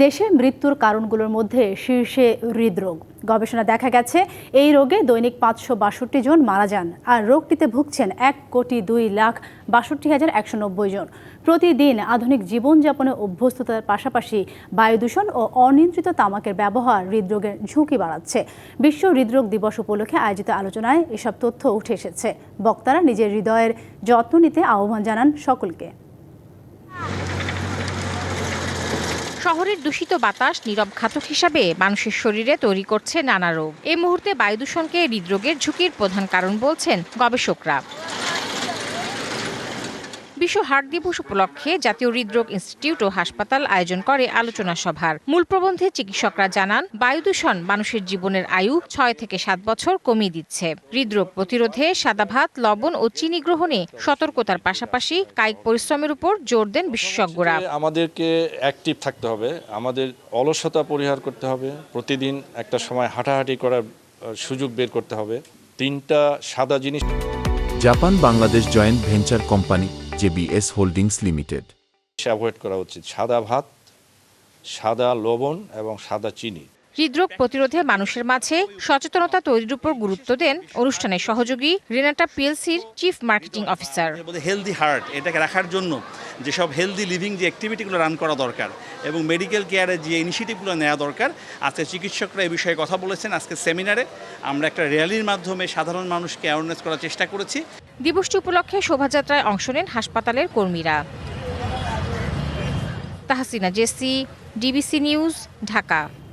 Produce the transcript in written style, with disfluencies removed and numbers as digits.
দেশে মৃত্যুর কারণগুলোর মধ্যে শীর্ষে হৃদরোগ। গবেষণা দেখা গেছে এই রোগে দৈনিক ৫৬২ জন মারা যান, আর রোগটিতে ভুগছেন ১,২,৬২,১৯০ জন। প্রতিদিন আধুনিক জীবনযাপনে অভ্যস্ততার পাশাপাশি বায়ু দূষণ ও অনিয়ন্ত্রিত তামাকের ব্যবহার হৃদরোগের ঝুঁকি বাড়াচ্ছে। বিশ্ব হৃদরোগ দিবস উপলক্ষে আয়োজিত আলোচনায় এসব তথ্য উঠে এসেছে। বক্তারা নিজের হৃদয়ের যত্ন নিতে আহ্বান জানান সকলকে। শহরের দূষিত বাতাস নীরব ঘাতক হিসাবে মানুষের শরীরে তৈরি করছে নানা রোগ। এই মুহূর্তে বায়ু দূষণকে হৃদরোগের ঝুঁকির প্রধান কারণ বলছেন গবেষকরা। বিশ্ব হার্ট দিবস উপলক্ষে জাতীয় হৃদরোগ ইনস্টিটিউট ও হাসপাতাল আয়োজন করে আলোচনা সভার। মূল প্রবন্ধে চিকিৎসকরা জানান, বায়ু দূষণ মানুষের জীবনের আয়ু ৬ থেকে ৭ বছর কমিয়ে দিচ্ছে। হৃদরোগ প্রতিরোধে সাদা ভাত, লবণ ও চিনি গ্রহণে সতর্কতার পাশাপাশি কায়িক পরিশ্রমের উপর জোর দেন বিশেষজ্ঞরা। আমাদেরকে অ্যাক্টিভ থাকতে হবে, আমাদের অলসতা পরিহার করতে হবে, প্রতিদিন একটা সময় হাঁটাহাঁটি করার সুযোগ বের করতে হবে। ৩টা সাদা জিনিস। Japan Bangladesh joint venture company JBS holdings limited. Avoid করা উচিত সাদা ভাত, সাদা লবণ এবং সাদা চিনি। হৃদরোগ প্রতিরোধে মানুষের মাঝে সচেতনতা তৈরির উপর গুরুত্ব দেন অনুষ্ঠানের সহযোগী রেনাটা পিএলসির chief marketing officer. Healthy heart এটাকে রাখার জন্য যেসব হেলদি লিভিং যে অ্যাক্টিভিটিগুলো রান করা দরকার এবং মেডিকেল কেয়ারের যে ইনিশিয়েটিভগুলো নেওয়া দরকার, আজকে চিকিৎসকরা এই বিষয়ে কথা বলেছেন। আজকে সেমিনারে আমরা একটা র্যালির মাধ্যমে সাধারণ মানুষকে অ্যাওয়ারনেস করার চেষ্টা করেছি। দিবসটি উপলক্ষে শোভাযাত্রায় অংশ নেন হাসপাতালের কর্মীরা। Tahsina Jesy, DBC news, Dhaka.